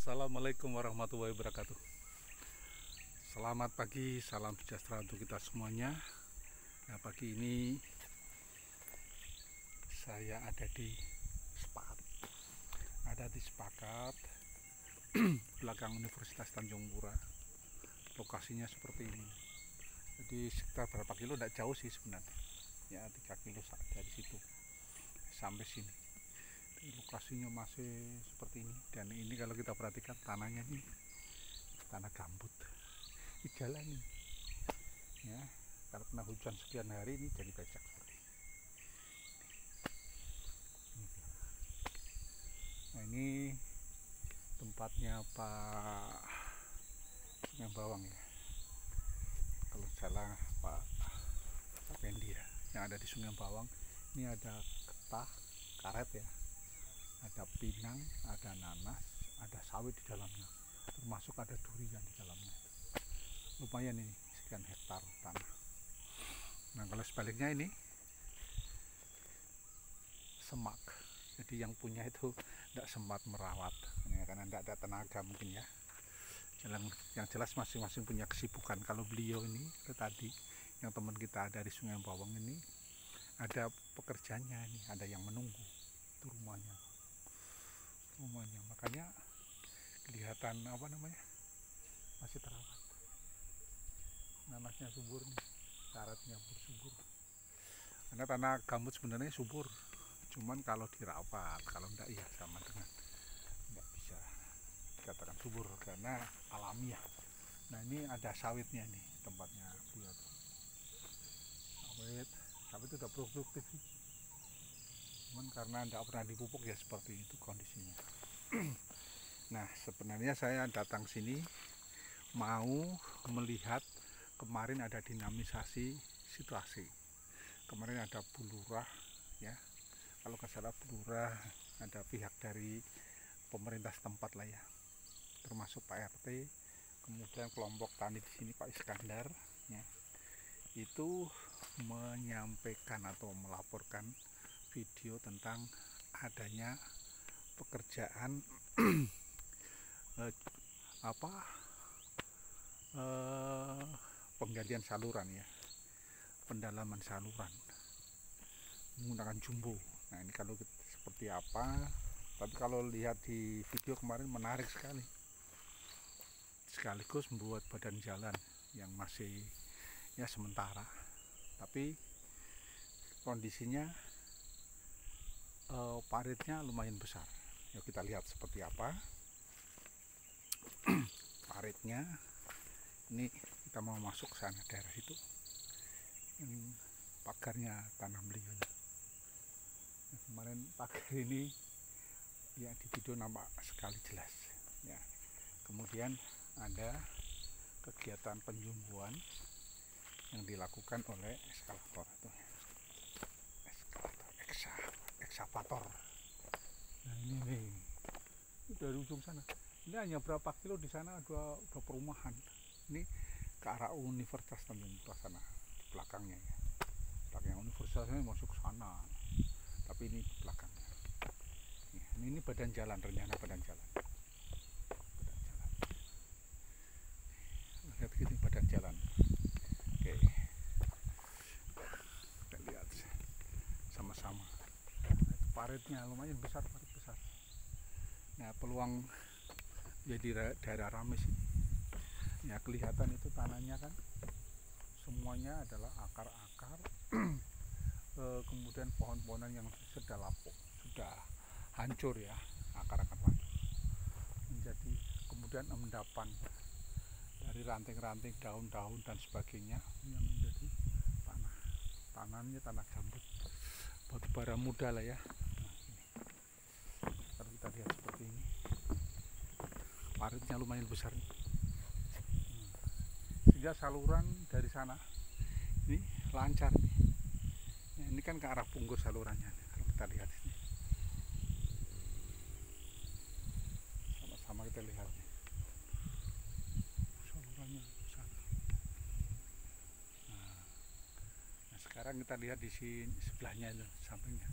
Assalamualaikum warahmatullahi wabarakatuh. Selamat pagi, salam sejahtera untuk kita semuanya. Nah, pagi ini saya ada di Sepakat, belakang Universitas Tanjung Pura. Lokasinya seperti ini. Jadi sekitar berapa kilo, tidak jauh sih sebenarnya. Ya 3 kilo dari situ sampai sini. Lokasinya masih seperti ini, dan ini kalau kita perhatikan tanahnya ini tanah gambut. Ini jalan ini ya, kalau kena hujan sekian hari ini jadi becek seperti ini. Nah, ini tempatnya Pak Sungai Bawang ya, kalau salah Pak Pendi ya, yang ada di Sungai Bawang. Ini ada getah, karet ya, ada pinang, ada nanas, ada sawit di dalamnya, termasuk ada durian di dalamnya. Lumayan ini, sekian hektar tanah. Nah, kalau sebaliknya ini semak, jadi yang punya itu tidak sempat merawat ya, karena tidak ada tenaga mungkin ya. Yang jelas masing-masing punya kesibukan. Kalau beliau ini tadi yang teman kita dari Sungai Bawang ini ada pekerjanya, ini ada yang menunggu, itu rumahnya, makanya kelihatan masih terawat. Nanasnya subur nih, karetnya bersubur, karena tanah gambut sebenarnya subur, cuman kalau dirawat, kalau enggak ya sama dengan enggak bisa dikatakan subur karena alamiah. Nah, ini ada sawitnya nih, tempatnya dia tuh. Sawit itu udah produktif sih, cuman karena enggak pernah dipupuk ya seperti itu kondisinya. Nah, sebenarnya saya datang sini mau melihat, kemarin ada dinamisasi situasi. Kemarin ada bulurah ya, kalau nggak salah bulurah, ada pihak dari pemerintah setempat lah ya, termasuk Pak RT, kemudian kelompok tani di sini Pak Iskandar ya, itu menyampaikan atau melaporkan video tentang adanya pekerjaan penggalian saluran ya, pendalaman saluran menggunakan jumbo. Nah, ini kalau seperti apa, tapi kalau lihat di video kemarin menarik sekali, sekaligus membuat badan jalan yang masih ya sementara, tapi kondisinya paritnya lumayan besar. Yuk kita lihat seperti apa paritnya. Ini kita mau masuk ke sana, daerah itu yang pagarnya tanah beliau. Nah, kemarin pagar ini ya di video nampak sekali jelas ya. Kemudian ada kegiatan penjumbuhan yang dilakukan oleh eskavator itu ya. Eksavator. Nah, ini nih dari ujung sana, ini hanya berapa kilo, di sana ada perumahan. Ini ke arah Universitas Tanjung Pura sana, di belakangnya ya, belakang universitasnya masuk ke sana, tapi ini di belakangnya. Ini badan jalan, rencana badan jalan. Lihat gini badan jalan. Oke, kita lihat sama-sama. Paritnya lumayan besar, parit besar. Nah, peluang jadi daerah Ramis ini ya, kelihatan itu tanahnya kan semuanya adalah akar-akar kemudian pohon-pohonan yang sudah lapuk, sudah hancur ya, akar-akar hancur menjadi, kemudian endapan dari ranting-ranting, daun-daun dan sebagainya yang menjadi tanahnya tanah gambut, batu bara muda lah ya. Kalau kita lihat seperti ini, paritnya lumayan besar nih. Sehingga saluran dari sana ini lancar nih. Ya, ini kan ke arah Punggur salurannya. Kalau kita lihat ini, sama-sama kita lihat nih, salurannya ke sana. Nah, sekarang kita lihat di sini sebelahnya itu, sampingnya.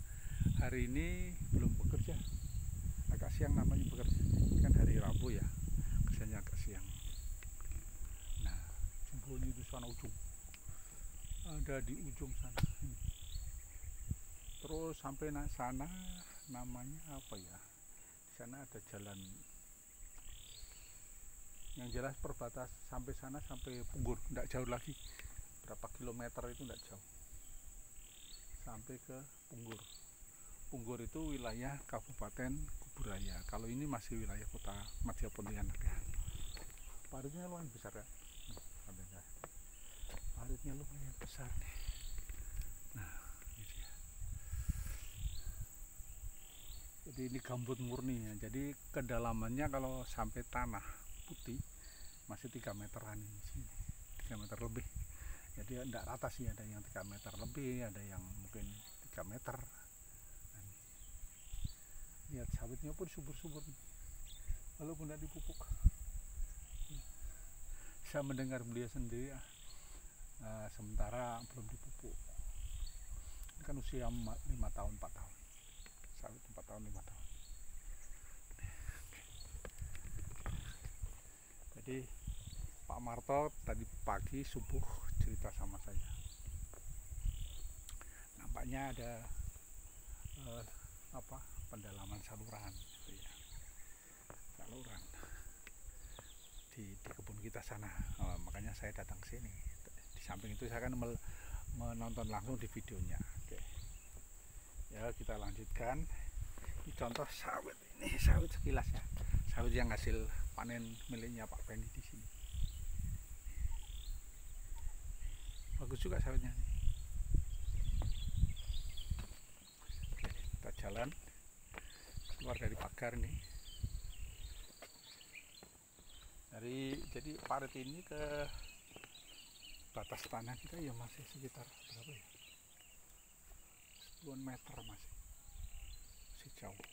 Hari ini belum bekerja, agak siang namanya bekerja, kan hari Rabu ya. sana ujung, ada di ujung sana ini. Terus sampai sana namanya apa ya, di sana ada jalan yang jelas perbatas sampai sana, sampai Punggur, tidak jauh lagi, berapa kilometer itu tidak jauh sampai ke Punggur. Punggur itu wilayah Kabupaten Kuburaya. Kalau ini masih wilayah Kota Madya Pontianak ya. Paritnya lumayan besar ya. Paritnya lumayan besar nih. Nah, ini dia. Jadi ini gambut murni ya. Jadi kedalamannya kalau sampai tanah putih masih 3 meteran ini sini. 3 meter lebih. Jadi tidak rata sih, ada yang 3 meter lebih, ada yang mungkin 3 meter. Lihat sawitnya pun subur-subur walaupun tidak dipupuk. Saya mendengar beliau sendiri sementara belum dipupuk. Ini kan usia 5 tahun 4 tahun, sawit 4 tahun 5 tahun. Jadi Pak Marto tadi pagi subuh cerita sama saya, nampaknya ada pendalaman saluran gitu ya, saluran di kebun kita sana. Makanya saya datang ke sini. Di samping itu saya kan menonton langsung di videonya. Oke. Ya, kita lanjutkan. Ini contoh sawit, ini sawit sekilas ya, sawit yang hasil panen miliknya Pak Fendi di sini. Bagus juga sawitnya. Oke, kita jalan keluar dari pagar nih. Jadi parit ini ke batas tanah kita ya masih sekitar berapa ya? 10 meter masih jauh.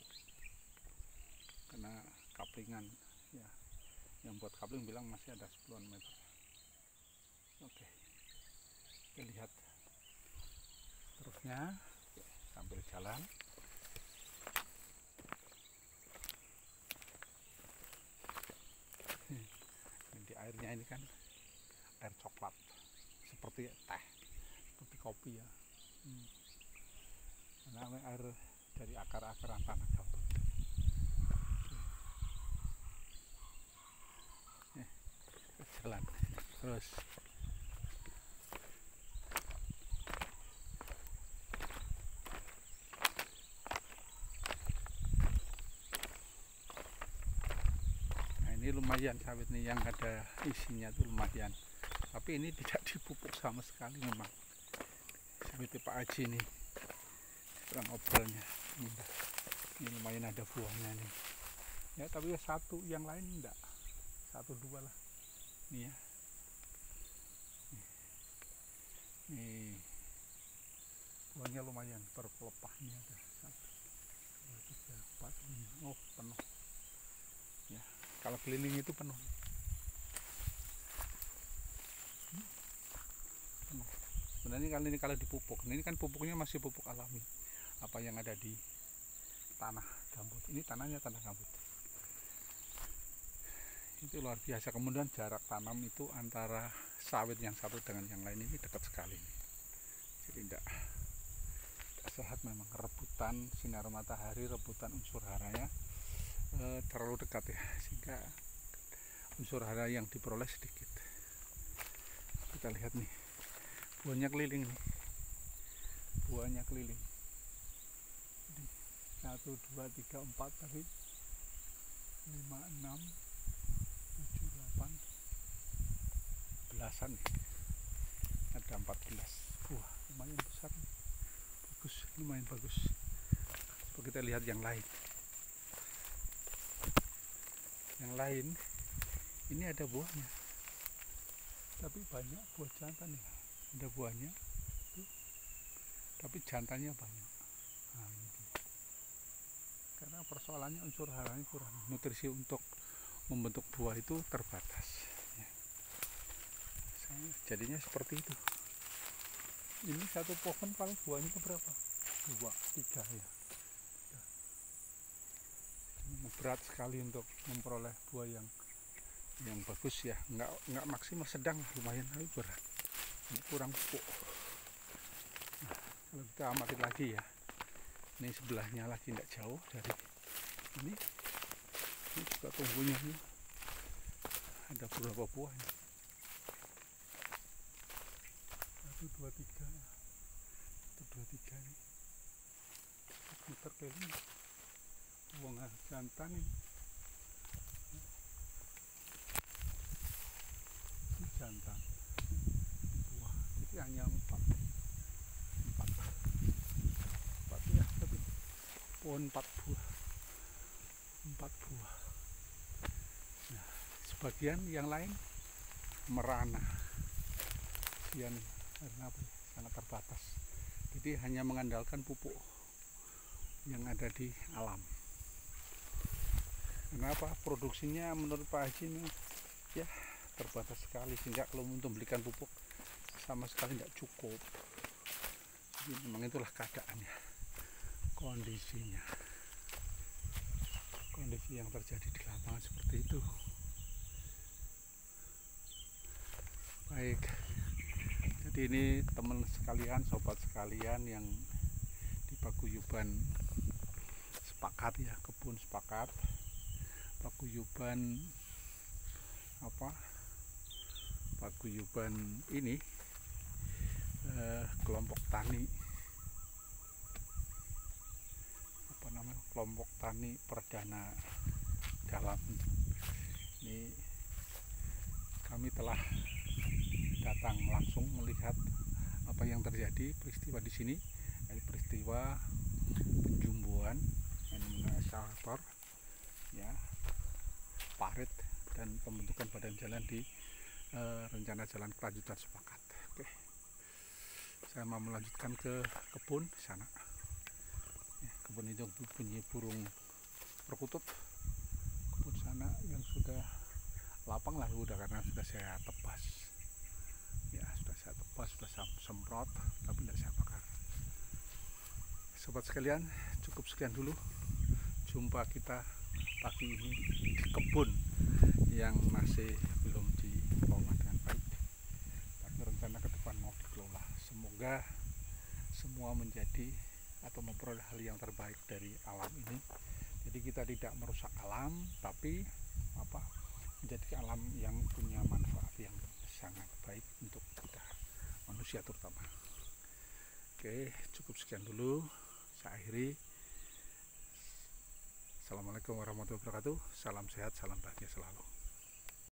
Karena kaplingan ya, yang buat kapling bilang masih ada 10 meter. Oke. Kita lihat terusnya sambil jalan. Di airnya ini kan air coklat, seperti teh, seperti kopi ya. Karena air dari akar-akaran tanah gambut. Jalan terus. Ini lumayan sawit nih yang ada isinya tuh lumayan, tapi ini tidak dipupuk sama sekali memang. Sawit Pak Haji nih, kurang obrolnya. Ini lumayan ada buahnya nih ya, tapi ya satu, yang lain enggak, 1-2 lah. Nih ya, nih buahnya lumayan, berpelepahnya ada 1, 2, 3, 4, 5. Oh, penuh ya. Kalau keliling itu penuh. Sebenarnya kalau dipupuk, ini kan pupuknya masih pupuk alami, apa yang ada di tanah gambut. Ini tanahnya tanah gambut. Itu luar biasa. Kemudian jarak tanam itu antara sawit yang satu dengan yang lain ini dekat sekali. Jadi tidak sehat memang, rebutan sinar matahari, rebutan unsur haranya terlalu dekat ya, sehingga unsur hara yang diperoleh sedikit. Kita lihat nih, buahnya keliling nih, buahnya keliling. Jadi 1, 2, 3, 4 tadi, 5, 6, 7, 8, belasan nih. Ada 14 buah, lumayan besar nih. Bagus, lumayan bagus. Coba kita lihat yang lain. Yang lain ini ada buahnya, tapi banyak buah jantan ya. Ada buahnya tuh, tapi jantannya banyak. Nah, ini. Karena persoalannya unsur haranya kurang, nutrisi untuk membentuk buah itu terbatas ya. Jadinya seperti itu. Ini satu pohon paling buahnya berapa? 2, 3 ya. Berat sekali untuk memperoleh buah yang yang bagus ya, nggak maksimal, sedang lumayan, tapi berat, ini kurang pupuk. Nah, kalau kita amati lagi ya, ini sebelahnya lagi tidak jauh dari ini juga tumbuhnya ini ada beberapa buah ini. 1, 2, 3 nih, meter keliling buah jantan ini. Ini jantan buah, jadi hanya 4 ya, tapi pohon 4 buah. Nah, sebagian yang lain merana karena apa ya, sangat terbatas, jadi hanya mengandalkan pupuk yang ada di alam. Kenapa produksinya menurut Pak Haji ini ya terbatas sekali, sehingga kalau untuk belikan pupuk sama sekali tidak cukup. Jadi memang itulah keadaannya, kondisi yang terjadi di lapangan seperti itu. Baik, jadi ini teman sekalian, sobat sekalian yang di paguyuban sepakat ya, kebun sepakat, paguyuban ini kelompok tani kelompok tani perdana dalam. Ini kami telah datang langsung melihat apa yang terjadi, peristiwa di sini, peristiwa penjumbuhan eskavator ya, parit dan pembentukan badan jalan di rencana jalan kelanjutan sepakat. Oke, saya mau melanjutkan ke kebun sana ya, kebun itu punya burung perkutut, kebun sana yang sudah lapang lah udah, karena sudah saya tebas ya, sudah saya semprot, tapi tidak saya bakar. Sobat sekalian, cukup sekian dulu jumpa kita pagi ini di kebun yang masih belum dikelola dengan baik, tapi rencana ke depan mau dikelola. Semoga semua menjadi atau memperoleh hal yang terbaik dari alam ini. Jadi kita tidak merusak alam, tapi menjadi alam yang punya manfaat yang sangat baik untuk kita manusia terutama. Oke, cukup sekian dulu, saya akhiri. Assalamualaikum warahmatullahi wabarakatuh. Salam sehat, salam bahagia selalu.